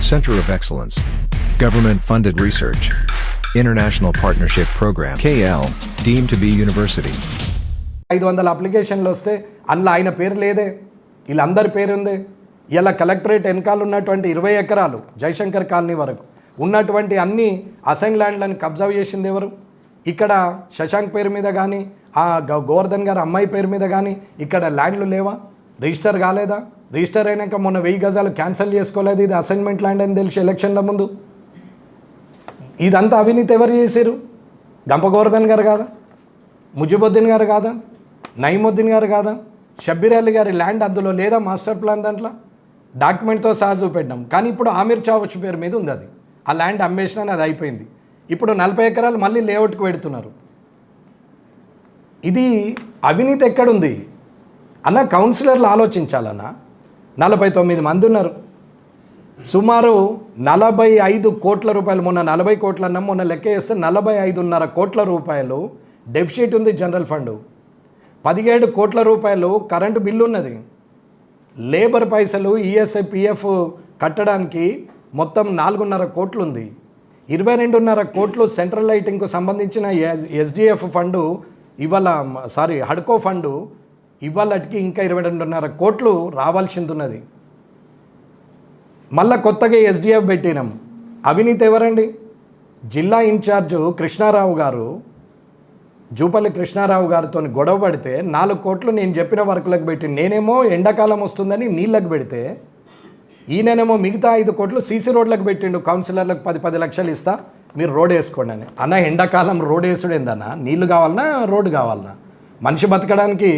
Center of Excellence. Government Funded Research. International Partnership Program KL, deemed to be university. 500 అప్లికేషన్లు వస్తే అందులో ఆయన పేరు లేదే, వీళ్ళందరి పేరు ఉంది. ఇలా కలెక్టరేట్ వెనకాల ఉన్నటువంటి 20 ఎకరాలు జయశంకర్ కాలనీ వరకు ఉన్నటువంటి అన్ని అసైన్ ల్యాండ్లను కబ్జా చేసింది ఎవరు? ఇక్కడ శశాంక్ పేరు మీద కానీ ఆ గోవర్ధన్ గారు అమ్మాయి పేరు మీద కానీ ఇక్కడ ల్యాండ్లు లేవా? రిజిస్టర్ కాలేదా? రిజిస్టర్ అయినాక మొన్న 1000 గజాలు క్యాన్సిల్ చేసుకోలేదు, ఇది అసైన్మెంట్ ల్యాండ్ అని తెలిసి ఎలక్షన్ల ముందు. ఇదంతా అవినీతి ఎవరు చేశారు? గంప గోవర్ధన్ గారు కాదా? ముజిబుద్దీన్ గారు కాదా? నయీముద్దీన్ గారు కాదా? షబ్బీర్ అలీ గారి ల్యాండ్ అందులో లేదా? మాస్టర్ ప్లాన్ దాంట్లో డాక్యుమెంట్తో సహా చూపెట్టాం. కానీ ఇప్పుడు ఆమిర్ చావచ్ పేరు మీద ఉంది. అది ఆ ల్యాండ్ అమ్మేసినా అది అయిపోయింది. ఇప్పుడు 40 ఎకరాలు మళ్ళీ లేఅవుట్కి పెడుతున్నారు. ఇది అవినీతి ఎక్కడుంది అన్న? కౌన్సిలర్లు ఆలోచించాలన్న. 49 మంది ఉన్నారు. సుమారు 45 కోట్ల రూపాయలు, మొన్న 40 కోట్ల అన్నాం, మొన్న లెక్క వేస్తే 45.5 కోట్ల రూపాయలు డెఫిసిట్ ఉంది జనరల్ ఫండ్. 17 కోట్ల రూపాయలు కరెంటు బిల్లు ఉన్నది. లేబర్ పైసలు ఈఎస్ఐ పిఎఫ్ కట్టడానికి మొత్తం 4.5 కోట్లు ఉంది. 22.5 కోట్లు సెంట్రల్ లైటింగ్కు సంబంధించిన ఎస్డిఎఫ్ ఫండు ఇవాళ హడ్కో ఫండు ఇవాళకి ఇంకా 22.5 కోట్లు రావాల్సింది ఉన్నది. మళ్ళా కొత్తగా ఎస్డిఎఫ్ పెట్టినాం. అవినీతి ఎవరండి? జిల్లా ఇన్ఛార్జు కృష్ణారావు గారు, జూపల్లి కృష్ణారావు గారితో గొడవ పడితే 4 కోట్లు నేను చెప్పిన వర్కులకు పెట్టి, నేనేమో ఎండాకాలం వస్తుందని నీళ్ళకు పెడితే ఈయననేమో మిగతా 5 కోట్లు సీసీ రోడ్లకు పెట్టిండు. కౌన్సిలర్లకు 10 లక్షలు ఇస్తా, మీరు రోడ్ వేసుకోండి అని. అన్న, ఎండాకాలం రోడ్ వేసుడు ఏందన్నా? నీళ్లు కావాలన్నా రోడ్డు కావాలన్నా? మనిషి బతకడానికి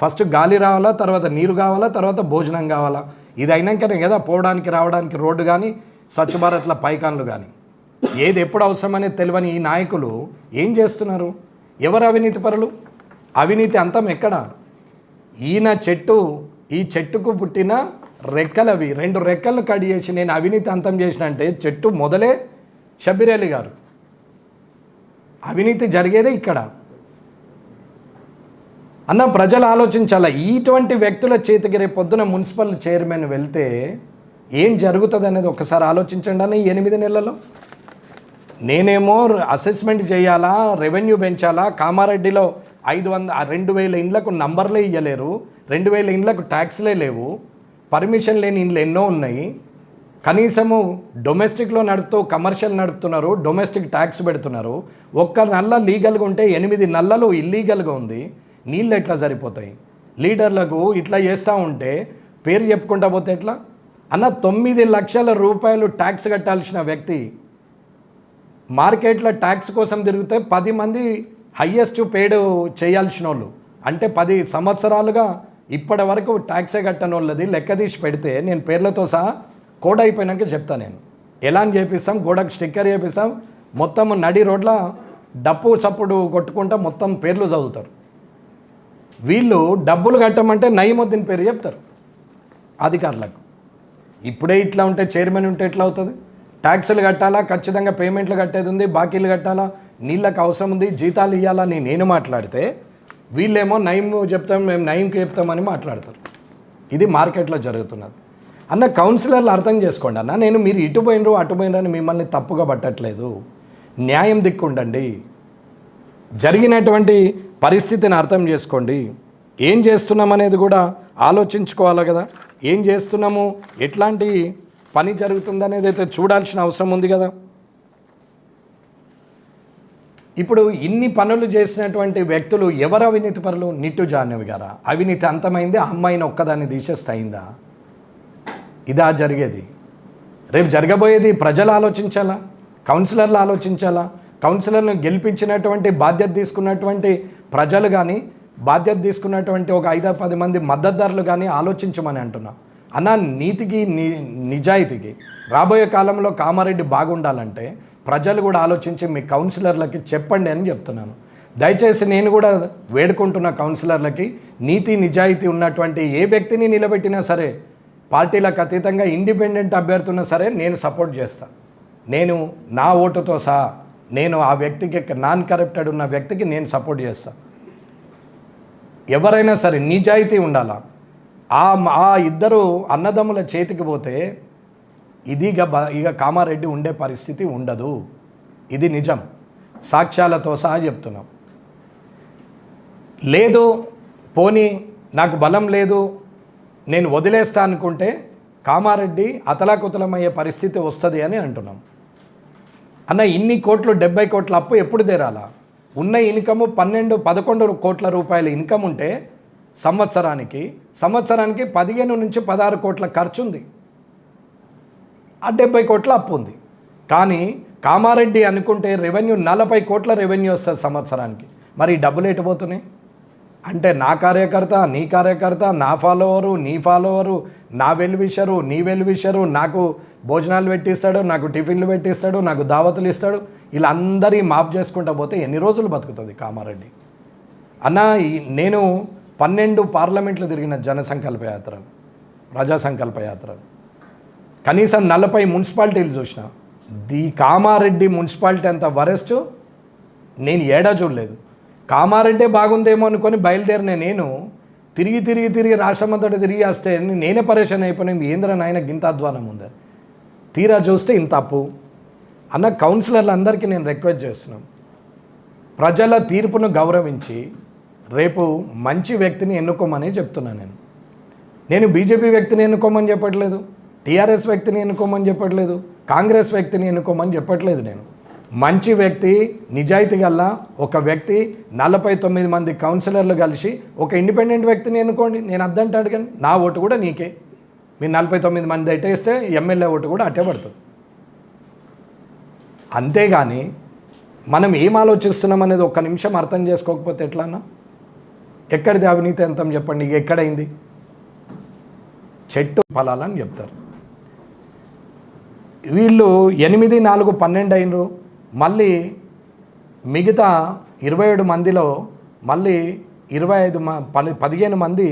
ఫస్ట్ గాలి రావాలా, తర్వాత నీరు కావాలా, తర్వాత భోజనం కావాలా. ఇది అయినాకనే కదా పోవడానికి రావడానికి రోడ్డు కానీ స్వచ్ఛ భారత్ల పైకాన్లు కానీ. ఏది ఎప్పుడు అవసరమనేది తెలియని ఈ నాయకులు ఏం చేస్తున్నారు? ఎవరు అవినీతి పరులు? అవినీతి అంతం ఎక్కడ? ఈయన ఈ చెట్టుకు పుట్టిన రెక్కలవి 2 రెక్కలను కట్ చేసి నేను అవినీతి అంతం చేసిన అంటే చెట్టు మొదలే షబ్బీర్ అలీ గారు. అవినీతి జరిగేదే ఇక్కడ అన్న. ప్రజలు ఆలోచించాలా. ఇటువంటి వ్యక్తుల చేతికి రేపు పొద్దున మున్సిపల్ చైర్మన్ వెళ్తే ఏం జరుగుతుంది అనేది ఒకసారి ఆలోచించండి అన్న. ఈ 8 నెలల్లో నేనేమో అసెస్మెంట్ చేయాలా, రెవెన్యూ పెంచాలా, కామారెడ్డిలో 2,000 ఇండ్లకు నంబర్లే ఇవ్వలేరు, 2,000 ఇండ్లకు ట్యాక్స్లే లేవు, పర్మిషన్ లేని ఇండ్లు ఎన్నో ఉన్నాయి. కనీసము డొమెస్టిక్లో నడుపుతూ కమర్షియల్ నడుపుతున్నారు, డొమెస్టిక్ ట్యాక్స్ పెడుతున్నారు. ఒక్క నల్ల లీగల్గా ఉంటే 8 నల్లలు ఇల్లీగల్గా ఉంది. నీళ్ళు ఎట్లా సరిపోతాయి? లీడర్లకు ఇట్లా చేస్తూ ఉంటే పేరు చెప్పుకుంటా పోతే ఎట్లా అన్న? 9 లక్షల రూపాయలు ట్యాక్స్ కట్టాల్సిన వ్యక్తి మార్కెట్లో ట్యాక్స్ కోసం తిరిగితే 10 మంది హయ్యెస్ట్ పేడ్ చేయాల్సిన వాళ్ళు, అంటే 10 సంవత్సరాలుగా ఇప్పటి వరకు ట్యాక్సే కట్టని వాళ్ళది లెక్క తీసి పెడితే నేను పేర్లతో సహా కోడ్ అయిపోయినాక చెప్తాను. నేను ఎలా అని చేపిస్తాం, గోడకు స్టిక్కర్ చేపిస్తాం, మొత్తం నడి రోడ్ల డప్పు చప్పుడు కొట్టుకుంటా మొత్తం పేర్లు చదువుతారు. వీళ్ళు డబ్బులు కట్టమంటే నయీముద్దీన్ పేరు చెప్తారు అధికారులకు. ఇప్పుడే ఇట్లా ఉంటే చైర్మన్ ఉంటే ఎట్లా అవుతుంది? ట్యాక్సులు కట్టాలా, ఖచ్చితంగా పేమెంట్లు కట్టేది ఉంది, బాకీలు కట్టాలా, నీళ్ళకి అవసరం ఉంది, జీతాలు ఇవ్వాలని నేను మాట్లాడితే వీళ్ళేమో నయీం చెప్తాం, మేము నయీంకి చెప్తామని మాట్లాడతారు. ఇది మార్కెట్లో జరుగుతున్నది అన్న. కౌన్సిలర్లు అర్థం చేసుకోండి అన్న. నేను మీరు ఇటు పోయినరు అటు పోయినరని మిమ్మల్ని తప్పుగా పట్టట్లేదు. న్యాయం దిక్కుండండి. జరిగినటువంటి పరిస్థితిని అర్థం చేసుకోండి. ఏం చేస్తున్నాం అనేది కూడా ఆలోచించుకోవాలి కదా. ఏం చేస్తున్నాము, ఎట్లాంటి పని జరుగుతుందనేది అయితే చూడాల్సిన అవసరం ఉంది కదా. ఇప్పుడు ఇన్ని పనులు చేసినటువంటి వ్యక్తులు ఎవరు అవినీతి పరులు? నిట్టు జాహ్నవి గారా? అవినీతి అంతమైంది, ఆ అమ్మాయిని ఒక్కదాన్ని తీసేస్తే అయిందా? ఇదా జరిగేది? రేపు జరగబోయేది ప్రజలు ఆలోచించాలా, కౌన్సిలర్లు ఆలోచించాలా. కౌన్సిలర్ను గెలిపించినటువంటి బాధ్యత తీసుకున్నటువంటి ప్రజలు కానీ, బాధ్యత తీసుకున్నటువంటి ఒక 5-10 మంది మద్దతుదారులు కానీ ఆలోచించమని అంటున్నా అన్న. నీతికి నిజాయితీకి రాబోయే కాలంలో కామారెడ్డి బాగుండాలంటే ప్రజలు కూడా ఆలోచించి మీ కౌన్సిలర్లకి చెప్పండి అని చెప్తున్నాను. దయచేసి నేను కూడా వేడుకుంటున్న కౌన్సిలర్లకి, నీతి నిజాయితీ ఉన్నటువంటి ఏ వ్యక్తిని నిలబెట్టినా సరే, పార్టీలకు అతీతంగా ఇండిపెండెంట్ అభ్యర్థున్నా సరే నేను సపోర్ట్ చేస్తాను. నేను నా ఓటుతో సహా నేను ఆ వ్యక్తికి, నాన్ కరప్టెడ్ ఉన్న వ్యక్తికి నేను సపోర్ట్ చేస్తాను. ఎవరైనా సరే నిజాయితీ ఉండాలా. ఆ ఇద్దరు అన్నదమ్ముల చేతికి పోతే ఇది ఇక కామారెడ్డి ఉండే పరిస్థితి ఉండదు. ఇది నిజం, సాక్ష్యాలతో సహా చెప్తున్నాం. లేదు పోనీ నాకు బలం లేదు నేను వదిలేస్తా అనుకుంటే కామారెడ్డి అతలాకుతలమయ్యే పరిస్థితి వస్తుంది అని అంటున్నాం. అన్న ఇన్ని కోట్లు 70 కోట్ల అప్పు ఎప్పుడు తీరాలా? ఉన్న ఇన్కము 11 కోట్ల రూపాయల ఇన్కమ్ ఉంటే సంవత్సరానికి 15 నుంచి 16 కోట్ల ఖర్చు ఉంది, ఆ 70 కోట్ల అప్పు ఉంది. కానీ కామారెడ్డి అనుకుంటే రెవెన్యూ 40 కోట్ల రెవెన్యూ వస్తుంది సంవత్సరానికి. మరి డబ్బులు ఎటుపోతున్నాయి అంటే నా కార్యకర్త, నీ కార్యకర్త, నా ఫాలోవరు, నీ ఫాలోవరు, నా వెల్విషరు, నీ వెల్విషరు, నాకు భోజనాలు పెట్టిస్తాడు, నాకు టిఫిన్లు పెట్టిస్తాడు, నాకు దావతులు ఇస్తాడు, వీళ్ళందరి మాఫ్ చేసుకుంటా పోతే ఎన్ని రోజులు బతుకుతుంది కామారెడ్డి? అన్న నేను 12 పార్లమెంట్లు తిరిగిన జనసంకల్ప యాత్రలు, ప్రజా సంకల్ప యాత్రలు, కనీసం 40 మున్సిపాలిటీలు చూసిన. ది కామారెడ్డి మున్సిపాలిటీ అంత వరెస్ట్ నేను ఏడా చూడలేదు. కామారెడ్డి బాగుందేమో అనుకొని బయలుదేరిన నేను తిరిగి రాష్ట్రమంతటా తిరిగి వస్తే నేనే పరేషాన్ అయిపోయినాను. ఏంద్ర నాయన గింత అధ్వానం ఉందా? తీరా చూస్తే ఇంత అప్పు. అన్న కౌన్సిలర్లు అందరికీ నేను రిక్వెస్ట్ చేస్తున్నాను, ప్రజల తీర్పును గౌరవించి రేపు మంచి వ్యక్తిని ఎన్నుకోమని చెప్తున్నాను. నేను బీజేపీ వ్యక్తిని ఎన్నుకోమని చెప్పట్లేదు, టీఆర్ఎస్ వ్యక్తిని ఎన్నుకోమని చెప్పట్లేదు, కాంగ్రెస్ వ్యక్తిని ఎన్నుకోమని చెప్పట్లేదు. నేను మంచి వ్యక్తి, నిజాయితీ గల ఒక వ్యక్తి, 49 మంది కౌన్సిలర్లు కలిసి ఒక ఇండిపెండెంట్ వ్యక్తిని ఎన్నుకోండి. నేను అద్దంటాడు కానీ నా ఓటు కూడా నీకే. మీరు 49 మంది అట్టేస్తే ఎమ్మెల్యే ఓటు కూడా అట్టే పడుతుంది. అంతేగాని మనం ఏం ఆలోచిస్తున్నాం అనేది ఒక్క నిమిషం అర్థం చేసుకోకపోతే ఎట్లానా? ఎక్కడిది అవినీతి అంతం చెప్పండి, ఎక్కడైంది? చెట్టు ఫలాలని చెప్తారు వీళ్ళు. 8, 4, 12 అయినరు. మళ్ళీ మిగతా 27 మందిలో మళ్ళీ 15 మంది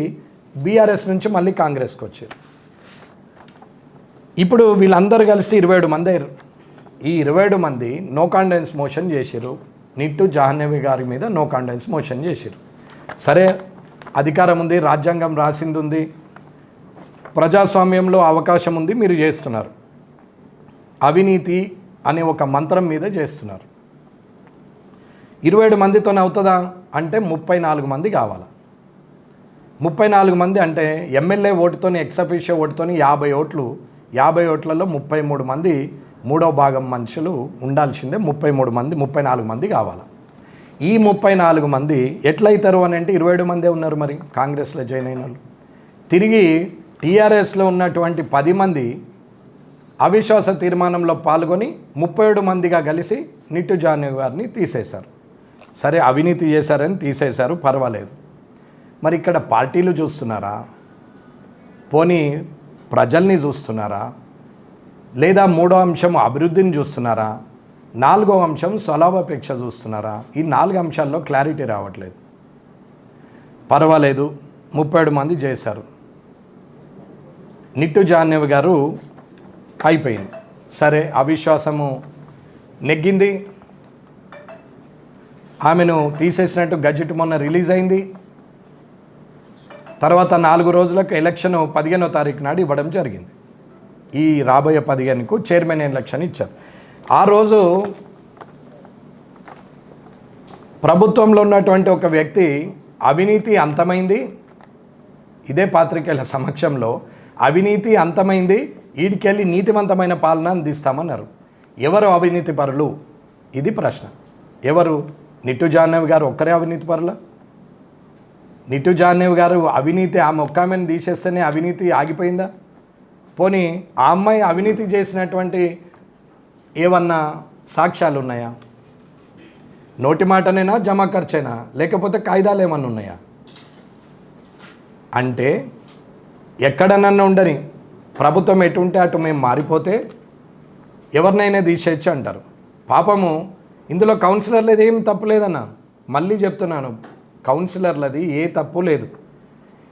బీఆర్ఎస్ నుంచి మళ్ళీ కాంగ్రెస్కి వచ్చారు. ఇప్పుడు వీళ్ళందరూ కలిసి 27 మంది అయ్యారు. ఈ 27 మంది నో కాన్ఫిడెన్స్ మోషన్ చేశారు. నిట్టు జాహ్నవి గారి మీద నో కాన్ఫిడెన్స్ మోషన్ చేశారు. సరే, అధికారం ఉంది, రాజ్యాంగం రాసింది ఉంది, ప్రజాస్వామ్యంలో అవకాశం ఉంది, మీరు చేస్తున్నారు. అవినీతి అనే ఒక మంత్రం మీద చేస్తున్నారు. 27 మందితో అవుతుందా అంటే 34 మంది కావాలి. 34 మంది అంటే ఎమ్మెల్యే ఓటుతోని, ఎక్సఫిషియో ఓటుతోని 50 ఓట్లు. 50 ఓట్లలో 33 మంది మూడో భాగం మనుషులు ఉండాల్సిందే. 34 మంది కావాలి. ఈ 34 మంది ఎట్లయితారు అని అంటే 27 మందే ఉన్నారు మరి కాంగ్రెస్లో జాయిన్ అయిన వాళ్ళు. తిరిగి టీఆర్ఎస్లో ఉన్నటువంటి 10 మంది అవిశ్వాస తీర్మానంలో పాల్గొని 37 మందిగా కలిసి నిట్టు జాహ్నవి గారిని తీసేశారు. సరే, అవినీతి చేశారని తీసేశారు, పర్వాలేదు. మరి ఇక్కడ పార్టీలు చూస్తున్నారా, పోనీ ప్రజల్ని చూస్తున్నారా, లేదా మూడో అంశం అభివృద్ధిని చూస్తున్నారా, 4వ అంశం స్వలాభాపేక్ష చూస్తున్నారా? ఈ 4 అంశాల్లో క్లారిటీ రావట్లేదు. పర్వాలేదు, 37 మంది చేశారు. నిట్టు జాహ్నవి గారు అయిపోయింది. సరే, అవిశ్వాసము నెగ్గింది, ఆమెను తీసేసినట్టు గజెట్ మొన్న రిలీజ్ అయింది. తర్వాత 4 రోజులకు ఎలక్షన్ 15వ తారీఖు నాడు ఇవ్వడం జరిగింది. ఈ రాబోయే 15కు చైర్మన్ ఎలక్షన్ ఇచ్చారు. ఆ రోజు ప్రభుత్వంలో ఉన్నటువంటి ఒక వ్యక్తి అవినీతి అంతమైంది, ఇదే పాత్రికేయుల సమక్షంలో అవినీతి అంతమైంది, వీడికెళ్ళి నీతివంతమైన పాలన అందిస్తామన్నారు. ఎవరు అవినీతి పరులు? ఇది ప్రశ్న. ఎవరు? నిట్టు జాహ్నవి గారు ఒక్కరే అవినీతి పరుల? నిట్టు జాహ్నవి గారు అవినీతి, ఆమె ఒక్క ఆమెను తీసేస్తేనే అవినీతి ఆగిపోయిందా? పోనీ ఆ అమ్మాయి అవినీతి చేసినటువంటి ఏమన్నా సాక్ష్యాలు ఉన్నాయా? నోటి మాటనేనా, జమా ఖర్చేనా, లేకపోతే కాయిదాలు ఏమన్నా ఉన్నాయా? అంటే ఎక్కడనన్నా ఉండని ప్రభుత్వం ఎటుంటే అటు మేము మారిపోతే ఎవరినైనా తీసేయచ్చు అంటారు. పాపము ఇందులో కౌన్సిలర్లది ఏం తప్పు లేదన్న, మళ్ళీ చెప్తున్నాను, కౌన్సిలర్లది ఏ తప్పు లేదు.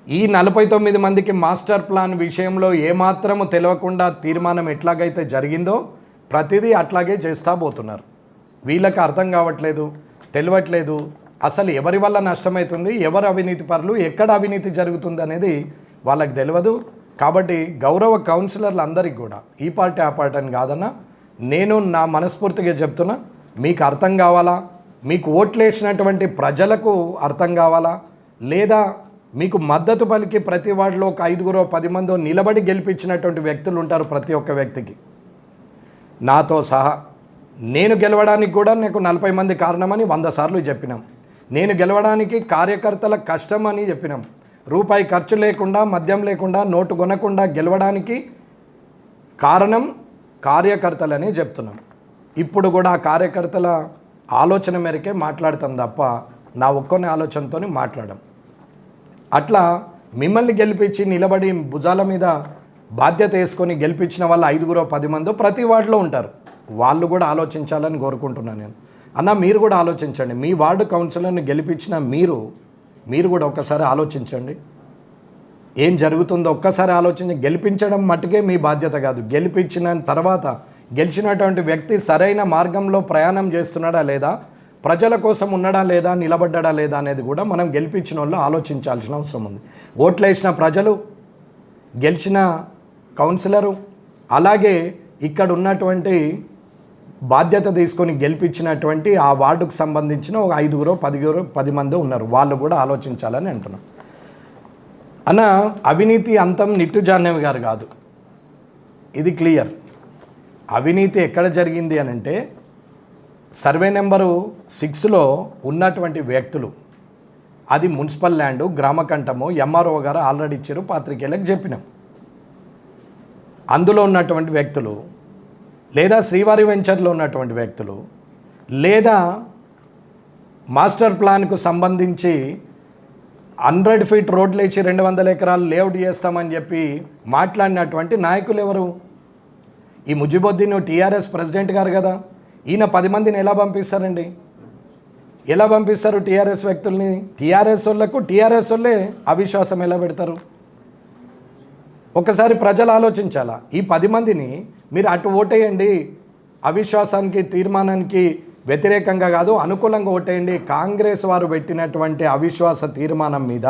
ఈ 49 మందికి మాస్టర్ ప్లాన్ విషయంలో ఏమాత్రము తెలియకుండా తీర్మానం ఎట్లాగైతే జరిగిందో ప్రతిదీ అట్లాగే చేస్తూ పోతున్నారు. వీళ్ళకి అర్థం కావట్లేదు, తెలియట్లేదు, అసలు ఎవరి వల్ల నష్టమవుతుంది, ఎవరు అవినీతి పరులు, ఎక్కడ అవినీతి జరుగుతుంది అనేది వాళ్ళకి తెలియదు. కాబట్టి గౌరవ కౌన్సిలర్లు అందరికీ కూడా ఈ పార్టీ ఆ పార్టీ అని కాదన్నా, నేను నా మనస్ఫూర్తిగా చెప్తున్నా, మీకు అర్థం కావాలా, మీకు ఓట్లేసినటువంటి ప్రజలకు అర్థం కావాలా, లేదా మీకు మద్దతు పలికి ప్రతి వార్డులో ఒక 5-10 మందో నిలబడి గెలిపించినటువంటి వ్యక్తులు ఉంటారు ప్రతి ఒక్క వ్యక్తికి, నాతో సహా. నేను గెలవడానికి కూడా నాకు 40 మంది కారణమని 100 సార్లు చెప్పినాం. నేను గెలవడానికి కార్యకర్తల కష్టం అని చెప్పినాం. రూపాయి ఖర్చు లేకుండా, మద్యం లేకుండా, నోటు కొనకుండా గెలవడానికి కారణం కార్యకర్తలనే చెప్తున్నాం. ఇప్పుడు కూడా ఆ కార్యకర్తల ఆలోచన మేరకే మాట్లాడతాం తప్ప నా ఒక్కని ఆలోచనతో మాట్లాడడం. అట్లా మిమ్మల్ని గెలిపించి నిలబడి భుజాల మీద బాధ్యత వేసుకొని గెలిపించిన వాళ్ళు 5-10 మందో ప్రతి వార్డులో ఉంటారు. వాళ్ళు కూడా ఆలోచించాలని కోరుకుంటున్నాను నేను. అన్న, మీరు కూడా ఆలోచించండి. మీ వార్డు కౌన్సిలర్ని గెలిపించిన మీరు కూడా ఒక్కసారి ఆలోచించండి. ఏం జరుగుతుందో ఒక్కసారి ఆలోచించి, గెలిపించడం మట్టుకే మీ బాధ్యత కాదు. గెలిపించిన తర్వాత గెలిచినటువంటి వ్యక్తి సరైన మార్గంలో ప్రయాణం చేస్తున్నాడా లేదా, ప్రజల కోసం ఉన్నాడా లేదా, నిలబడ్డా లేదా అనేది కూడా మనం గెలిపించిన వాళ్ళు ఆలోచించాల్సిన అవసరం ఉంది. ఓట్లేసిన ప్రజలు, గెలిచిన కౌన్సిలరు, అలాగే ఇక్కడ ఉన్నటువంటి బాధ్యత తీసుకొని గెలిపించినటువంటి ఆ వార్డుకు సంబంధించిన ఒక 5-10 మంది ఉన్నారు. వాళ్ళు కూడా ఆలోచించాలని అంటున్నాం. అన్న, అవినీతి అంతం నిట్టు జాహ్నవి గారు కాదు, ఇది క్లియర్. అవినీతి ఎక్కడ జరిగింది అని అంటే సర్వే నెంబరు 6లో ఉన్నటువంటి వ్యక్తులు, అది మున్సిపల్ ల్యాండు, గ్రామకంఠము, ఎంఆర్ఓ గారు ఆల్రెడీ ఇచ్చారు, పాత్రికేయులకు చెప్పినాం. అందులో ఉన్నటువంటి వ్యక్తులు, లేదా శ్రీవారి వెంచర్లో ఉన్నటువంటి వ్యక్తులు, లేదా మాస్టర్ ప్లాన్కు సంబంధించి 100 ఫీట్ రోడ్లు ఇచ్చి 200 ఎకరాలు లేఅవుట్ చేస్తామని చెప్పి మాట్లాడినటువంటి నాయకులు ఎవరు? ఈ ముజిబుద్దీన్ టీఆర్ఎస్ ప్రెసిడెంట్ గారు కదా. ఈయన 10 మందిని ఎలా పంపిస్తారండి? ఎలా పంపిస్తారు టీఆర్ఎస్ వ్యక్తుల్ని? టీఆర్ఎస్ వాళ్ళే అవిశ్వాసం ఎలా పెడతారు? ఒకసారి ప్రజలు ఆలోచించాలా. ఈ 10 మందిని మీరు అటు ఓటేయండి, అవిశ్వాసానికి తీర్మానానికి వ్యతిరేకంగా కాదు అనుకూలంగా ఓటేయండి. కాంగ్రెస్ వారు పెట్టినటువంటి అవిశ్వాస తీర్మానం మీద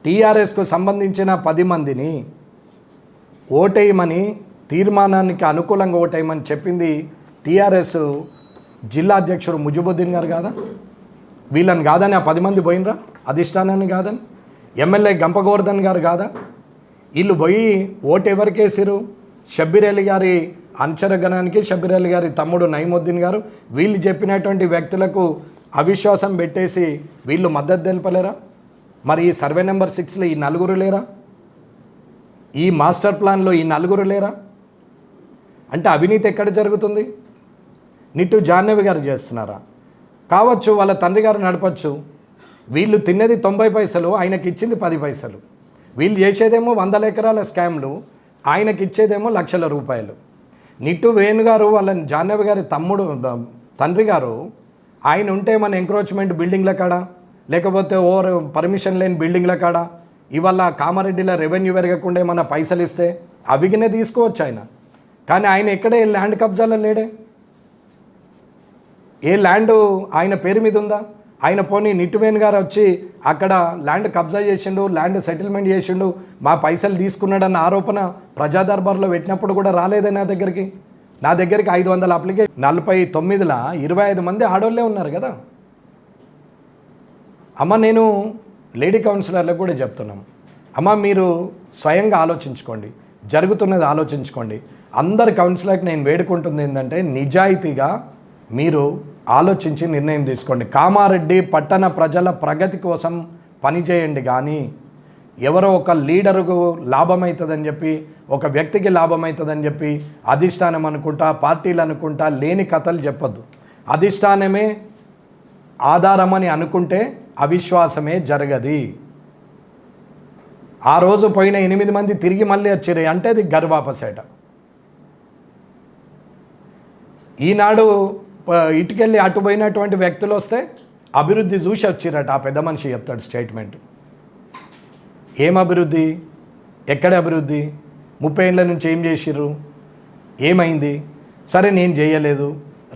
టీఆర్ఎస్కు సంబంధించిన 10 మందిని ఓటేయమని, తీర్మానానికి అనుకూలంగా ఓటేయమని చెప్పింది టీఆర్ఎస్ జిల్లా అధ్యక్షుడు ముజిబుద్దీన్ గారు కాదా? వీళ్ళని కాదని ఆ 10 మంది పోయినరా? అధిష్టానాన్ని కాదని ఎమ్మెల్యే గంప గోవర్ధన్ గారు కాదా? వీళ్ళు పోయి ఓటు ఎవరికి వేసారు? షబ్బీర్ అలీ గారి అంచరగణానికి, షబ్బీర్ అలీ గారి తమ్ముడు నయీముద్దీన్ గారు, వీళ్ళు చెప్పినటువంటి వ్యక్తులకు అవిశ్వాసం పెట్టేసి వీళ్ళు మద్దతు తెలపలేరా? మరి ఈ సర్వే నెంబర్ 6లో ఈ 4 లేరా? ఈ మాస్టర్ ప్లాన్లో ఈ 4 లేరా? అంటే అవినీతి ఎక్కడ జరుగుతుంది? నిట్టు జాహ్నవి గారు చేస్తున్నారా? కావచ్చు, వాళ్ళ తండ్రి గారు నడపచ్చు. వీళ్ళు తిన్నది 90 పైసలు, ఆయనకి ఇచ్చింది 10 పైసలు. వీళ్ళు చేసేదేమో 100 ఎకరాల స్కామ్లు, ఆయనకి ఇచ్చేదేమో లక్షల రూపాయలు. నిట్టు వేణు గారు వాళ్ళ జాహ్నవి గారి తండ్రి గారు, ఆయన ఉంటే మన ఎంక్రోచ్మెంట్ బిల్డింగ్ల కాడ, లేకపోతే పర్మిషన్ లేని బిల్డింగ్ల కాడ ఇవాళ కామారెడ్డిలో రెవెన్యూ పెరగకుండా ఏమన్నా పైసలు ఇస్తే అవిగినే తీసుకోవచ్చు ఆయన. కానీ ఆయన ఎక్కడే ల్యాండ్ కబ్జాలో లేడే. ఏ ల్యాండ్ ఆయన పేరు మీద ఉందా? ఆయన పోనీ నిట్టువేణు గారు వచ్చి అక్కడ ల్యాండ్ కబ్జా చేసిండు, ల్యాండ్ సెటిల్మెంట్ చేసిండు, మా పైసలు తీసుకున్నాడన్న ఆరోపణ ప్రజా దర్బార్లో పెట్టినప్పుడు కూడా రాలేదే నా దగ్గరికి. 500 అప్లికేషన్, 49లో 25 మంది ఆడోళ్ళే ఉన్నారు కదా. అమ్మ, నేను లేడీ కౌన్సిలర్లకు కూడా చెప్తున్నాం, అమ్మ మీరు స్వయంగా ఆలోచించుకోండి, జరుగుతున్నది ఆలోచించుకోండి. అందరి కౌన్సిలర్కి నేను వేడుకుంటుంది ఏంటంటే నిజాయితీగా మీరు ఆలోచించి నిర్ణయం తీసుకోండి. కామారెడ్డి పట్టణ ప్రజల ప్రగతి కోసం పనిచేయండి. కానీ ఎవరో ఒక లీడరుకు లాభమవుతుందని చెప్పి, ఒక వ్యక్తికి లాభమవుతుందని చెప్పి అధిష్టానం అనుకుంటా, పార్టీలు అనుకుంటా లేని కథలు చెప్పొద్దు. అధిష్టానమే ఆధారమని అనుకుంటే అవిశ్వాసమే జరగది. ఆ రోజు పోయిన 8 మంది తిరిగి మళ్ళీ వచ్చిరే అంటే అది గర్వాపసేట. ఈనాడు ఇటుకెళ్ళి అటు పోయినటువంటి వ్యక్తులు వస్తే అభివృద్ధి చూసి వచ్చిరట. ఆ పెద్ద మనిషి చెప్తాడు స్టేట్మెంట్. ఏం అభివృద్ధి? ఎక్కడ అభివృద్ధి? 30 ఏళ్ళ నుంచి ఏం చేసిర్రు? ఏమైంది? సరే నేను చేయలేదు,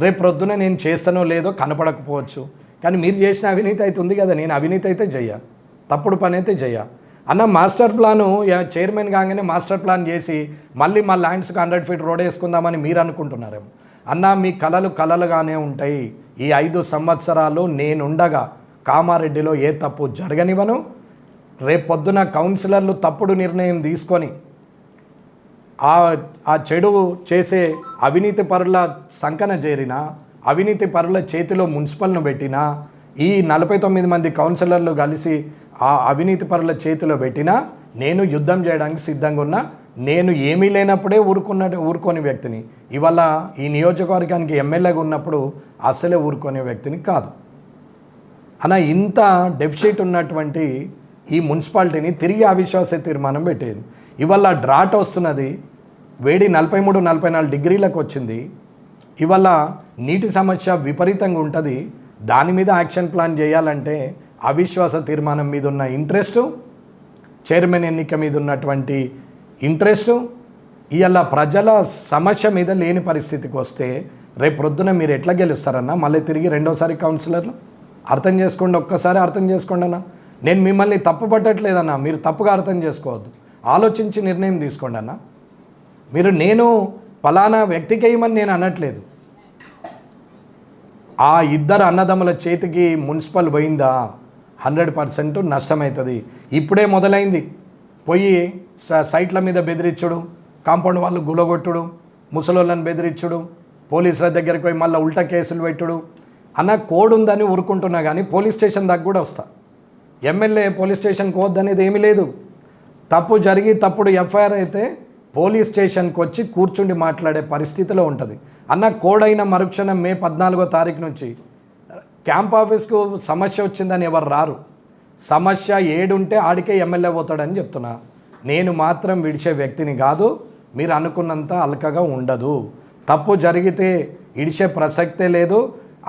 రేపు ప్రొద్దున నేను చేస్తానో లేదో కనపడకపోవచ్చు, కానీ మీరు చేసిన అవినీతి అయితే ఉంది కదా. నేను అవినీతి అయితే చెయ్య, తప్పుడు పని అయితే చెయ్య. అన్న మాస్టర్ ప్లాను చైర్మన్ కాగానే మాస్టర్ ప్లాన్ చేసి మళ్ళీ మా ల్యాండ్స్కి 100 ఫీట్ రోడ్ వేసుకుందామని మీరు అనుకుంటున్నారేమో. అన్న మీ కలలు కలలుగానే ఉంటాయి. ఈ 5 సంవత్సరాలు నేనుండగా కామారెడ్డిలో ఏ తప్పు జరగనివ్వను. రేపు పొద్దున కౌన్సిలర్లు తప్పుడు నిర్ణయం తీసుకొని ఆ చెడు చేసే అవినీతి పరుల సంకన చేరినా, అవినీతి పరుల చేతిలో మున్సిపల్ను పెట్టినా, ఈ 49 మంది కౌన్సిలర్లు కలిసి ఆ అవినీతి పరుల చేతిలో పెట్టినా నేను యుద్ధం చేయడానికి సిద్ధంగా ఉన్నా. నేను ఏమీ లేనప్పుడే ఊరుకోని వ్యక్తిని. ఇవాళ ఈ నియోజకవర్గానికి ఎమ్మెల్యేగా ఉన్నప్పుడు అసలే ఊరుకునే వ్యక్తిని కాదు. అలా ఇంత డెఫిసిట్ ఉన్నటువంటి ఈ మున్సిపాలిటీని తిరిగి అవిశ్వాస తీర్మానం పెట్టేది. ఇవాళ డ్రాట్ వస్తున్నది, వేడి 43-44 డిగ్రీలకు వచ్చింది. ఇవాళ నీటి సమస్య విపరీతంగా ఉంటుంది. దాని మీద యాక్షన్ ప్లాన్ చేయాలంటే అవిశ్వాస తీర్మానం మీద ఉన్న ఇంట్రెస్టు, చైర్మన్ ఎన్నిక మీద ఉన్నటువంటి ఇంట్రెస్టు, ఇవాళ ప్రజల సమస్య మీద లేని పరిస్థితికి వస్తే రేపు ప్రొద్దున మీరు ఎట్లా గెలుస్తారన్నా మళ్ళీ తిరిగి రెండోసారి కౌన్సిలర్లు? అర్థం చేసుకోండి, ఒక్కసారి అర్థం చేసుకోండి అన్న. నేను మిమ్మల్ని తప్పు పట్టట్లేదన్నా, మీరు తప్పుగా అర్థం చేసుకోవద్దు. ఆలోచించి నిర్ణయం తీసుకోండి అన్న. మీరు నేను ఫలానా వ్యక్తికి వేయమని నేను అనట్లేదు. ఆ 2 అన్నదమ్ముల చేతికి మున్సిపల్ పోయిందా 100% నష్టమవుతుంది. ఇప్పుడే మొదలైంది. పోయి సైట్ల మీద బెదిరించుడు, కాంపౌండ్ వాళ్ళు గులగొట్టుడు, ముసలోళ్ళని బెదిరించుడు, పోలీసుల దగ్గరికి పోయి మళ్ళీ ఉల్టా కేసులు పెట్టుడు. అన్న కోడ్ ఉందని ఊరుకుంటున్నా కానీ పోలీస్ స్టేషన్ దాకా కూడా వస్తా. ఎమ్మెల్యే పోలీస్ స్టేషన్కి వద్దనేది ఏమీ లేదు. తప్పు జరిగి తప్పుడు ఎఫ్ఐఆర్ అయితే పోలీస్ స్టేషన్కి వచ్చి కూర్చుండి మాట్లాడే పరిస్థితిలో ఉంటుంది. అన్న కోడ్ అయిన మరుక్షణం మే 14వ తారీఖు నుంచి క్యాంప్ ఆఫీస్కు సమస్య వచ్చిందని ఎవరు రారు. సమస్య ఏడుంటే ఆడికే ఎమ్మెల్యే పోతాడని చెప్తున్నా. నేను మాత్రం విడిచే వ్యక్తిని కాదు. మీరు అనుకున్నంత అలకగా ఉండదు. తప్పు జరిగితే ఇడిచే ప్రసక్తే లేదు.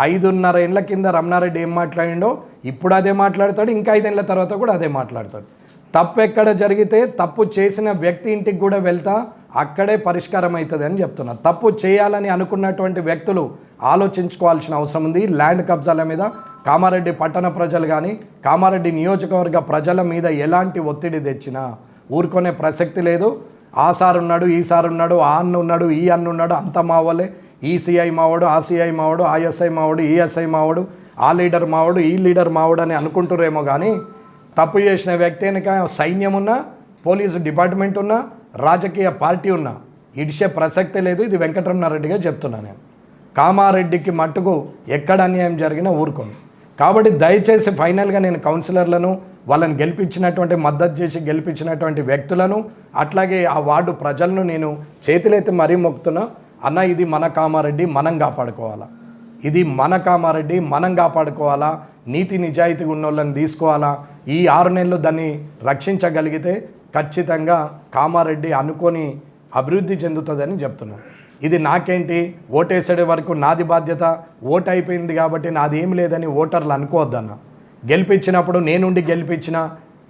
5.5 ఏళ్ల కింద రమణారెడ్డి ఏం మాట్లాడిండో ఇప్పుడు అదే మాట్లాడతాడు, ఇంకా 5 ఏళ్ల తర్వాత కూడా అదే మాట్లాడతాడు. తప్పు ఎక్కడ జరిగితే తప్పు చేసిన వ్యక్తి ఇంటికి కూడా వెళ్తా, అక్కడే పరిష్కారం అవుతుంది అని చెప్తున్నా. తప్పు చేయాలని అనుకున్నటువంటి వ్యక్తులు ఆలోచించుకోవాల్సిన అవసరం ఉంది. ల్యాండ్ కబ్జాల మీద కామారెడ్డి పట్టణ ప్రజలు కానీ కామారెడ్డి నియోజకవర్గ ప్రజల మీద ఎలాంటి ఒత్తిడి తెచ్చినా ఊరుకునే ప్రసక్తి లేదు. ఆ సార్ ఉన్నాడు, ఈ సార్ ఉన్నాడు, ఆ అన్న ఉన్నాడు, ఈ అన్న ఉన్నాడు, అంత మావోలే, ఈ సిఐ మావాడు, ఆ సిఐ మావాడు, ఆ ఎస్ఐ మావాడు, ఈ ఎస్ఐ మావాడు, ఆ లీడర్ మావాడు, ఈ లీడర్ మావాడు అని అనుకుంటురేమో కానీ తప్పు చేసిన వ్యక్తి వెనుక సైన్యం ఉన్నా, పోలీసు డిపార్ట్మెంట్ ఉన్నా, రాజకీయ పార్టీ ఉన్నా ఇడిచే ప్రసక్తే లేదు. ఇది వెంకటరమణారెడ్డిగా చెప్తున్నా. నేను కామారెడ్డికి మట్టుకు ఎక్కడ అన్యాయం జరిగినా ఊరుకోను. కాబట్టి దయచేసి ఫైనల్గా నేను కౌన్సిలర్లను, వాళ్ళని గెలిపించినటువంటి మద్దతు చేసి గెలిపించినటువంటి వ్యక్తులను, అట్లాగే ఆ వార్డు ప్రజలను నేను చేతులెత్తి మరీ మొక్కుతున్నా. అన్న, ఇది మన కామారెడ్డి, మనం కాపాడుకోవాలా. ఇది మన కామారెడ్డి, మనం కాపాడుకోవాలా. నీతి నిజాయితీ ఉన్న వాళ్ళని తీసుకోవాలా. ఈ 6 నెలలు దాన్ని రక్షించగలిగితే ఖచ్చితంగా కామారెడ్డి అనుకొని అభివృద్ధి చెందుతుందని చెప్తున్నాను. ఇది నాకేంటి, ఓటేసే వరకు నాది బాధ్యత, ఓటు అయిపోయింది కాబట్టి నాది ఏమి లేదని ఓటర్లు అనుకోవద్దన్న. గెలిపించినప్పుడు నేనుండి గెలిపించిన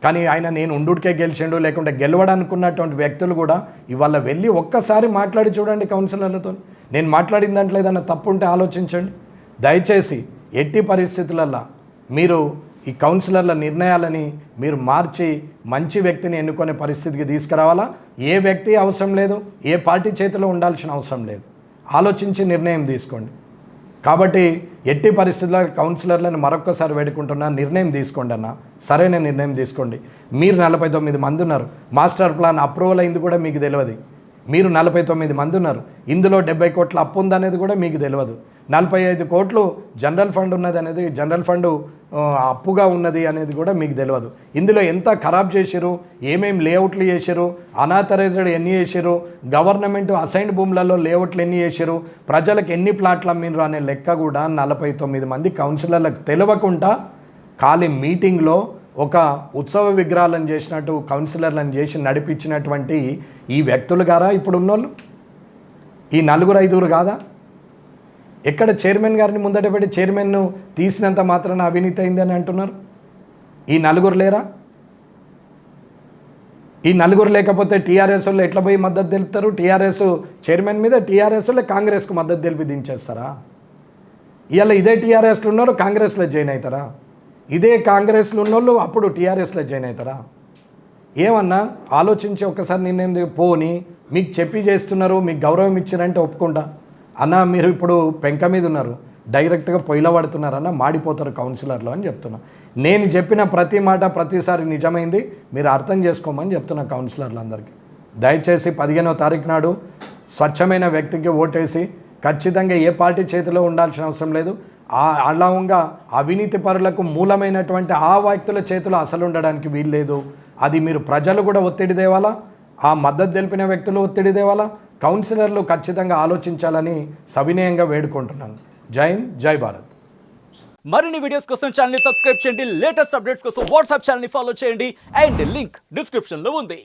కానీ ఆయన నేను ఉండుడికే గెలిచిండు, లేకుంటే గెలవడనుకున్నటువంటి వ్యక్తులు కూడా ఇవాళ వెళ్ళి ఒక్కసారి మాట్లాడి చూడండి కౌన్సిలర్లతో. నేను మాట్లాడిన దాంట్లో ఏదన్నా తప్పు ఉంటే ఆలోచించండి. దయచేసి ఎట్టి పరిస్థితులలో మీరు ఈ కౌన్సిలర్ల నిర్ణయాలని మీరు మార్చి మంచి వ్యక్తిని ఎన్నుకునే పరిస్థితికి తీసుకురావాలా. ఏ వ్యక్తి అవసరం లేదు, ఏ పార్టీ చేతిలో ఉండాల్సిన అవసరం లేదు. ఆలోచించి నిర్ణయం తీసుకోండి. కాబట్టి ఎట్టి పరిస్థితుల్లో కౌన్సిలర్లను మరొక్కసారి వేడుకుంటున్నా, నిర్ణయం తీసుకోండి అన్న, సరైన నిర్ణయం తీసుకోండి. మీరు 49 మంది ఉన్నారు. మాస్టర్ ప్లాన్ అప్రూవల్ అయింది కూడా మీకు తెలియదు. మీరు 49 మంది ఉన్నారు. ఇందులో 70 కోట్ల అప్పు ఉందనేది కూడా మీకు తెలియదు. 45 కోట్లు జనరల్ ఫండ్ ఉన్నది అనేది, జనరల్ ఫండ్ అప్పుగా ఉన్నది అనేది కూడా మీకు తెలియదు. ఇందులో ఎంత ఖరాబ్ చేశారు, ఏమేమి లేఅవుట్లు చేశారు, అనాథరైజ్డ్ ఎన్ని చేశారు, గవర్నమెంట్ అసైన్డ్ భూములలో లేఅవుట్లు ఎన్ని చేశారు, ప్రజలకు ఎన్ని ప్లాట్లు అమ్మినరు అనే లెక్క కూడా 49 మంది కౌన్సిలర్లకు తెలియకుండా ఖాళీ మీటింగ్లో ఒక ఉత్సవ విగ్రహాలను చేసినట్టు కౌన్సిలర్లను చేసి నడిపించినటువంటి ఈ వ్యక్తులు గారా ఇప్పుడు ఉన్నోళ్ళు? ఈ 4-5 కాదా? ఎక్కడ చైర్మన్ గారిని ముందట పెట్టి చైర్మన్ను తీసినంత మాత్రాన అవినీతి అయిందని అంటున్నారు? ఈ 4 లేరా? ఈ 4 లేకపోతే టీఆర్ఎస్ వాళ్ళు ఎట్లా పోయి మద్దతు తెలుపుతారు? టీఆర్ఎస్ చైర్మన్ మీద టీఆర్ఎస్ వాళ్ళే కాంగ్రెస్కు మద్దతు తెలిపి దించేస్తారా? ఇవాళ ఇదే టీఆర్ఎస్లో ఉన్నారు, కాంగ్రెస్లో జాయిన్ అవుతారా? ఇదే కాంగ్రెస్లో ఉన్నోళ్ళు అప్పుడు టీఆర్ఎస్లో జాయిన్ అవుతారా? ఏమన్నా ఆలోచించి ఒక్కసారి నిన్నేంది పోని మీకు చెప్పి చేస్తున్నారు, మీకు గౌరవం ఇచ్చారంటే ఒప్పుకుంటా. అన్న మీరు ఇప్పుడు పెంక మీద ఉన్నారు, డైరెక్ట్గా పొయ్యిలో పడుతున్నారన్న మాడిపోతారు కౌన్సిలర్లు అని చెప్తున్నా. నేను చెప్పిన ప్రతి మాట ప్రతిసారి నిజమైంది, మీరు అర్థం చేసుకోమని చెప్తున్నా కౌన్సిలర్లు అందరికీ. దయచేసి 15వ తారీఖు నాడు స్వచ్ఛమైన వ్యక్తికి ఓటేసి ఖచ్చితంగా ఏ పార్టీ చేతిలో ఉండాల్సిన అవసరం లేదు. అలాగా అవినీతి పరులకు మూలమైనటువంటి ఆ వ్యక్తుల చేతిలో అసలు ఉండడానికి వీల్లేదు. అది మీరు ప్రజలు కూడా ఒత్తిడి తేవాలా, ఆ మద్దతు తెలిపిన వ్యక్తులు ఒత్తిడి తేవాలా, కౌన్సిలర్లు ఖచ్చితంగా ఆలోచించాలని సవినయంగా వేడుకుంటున్నాను. జై హింద్, జై భారత్. మరిన్ని వీడియోస్ కోసం ఛానల్ ని సబ్స్క్రైబ్ చేయండి, లేటెస్ట్ అప్డేట్స్ కోసం వాట్సాప్ ఛానల్ ని ఫాలో చేయండి అండ్ లింక్ డిస్క్రిప్షన్ లో ఉంది.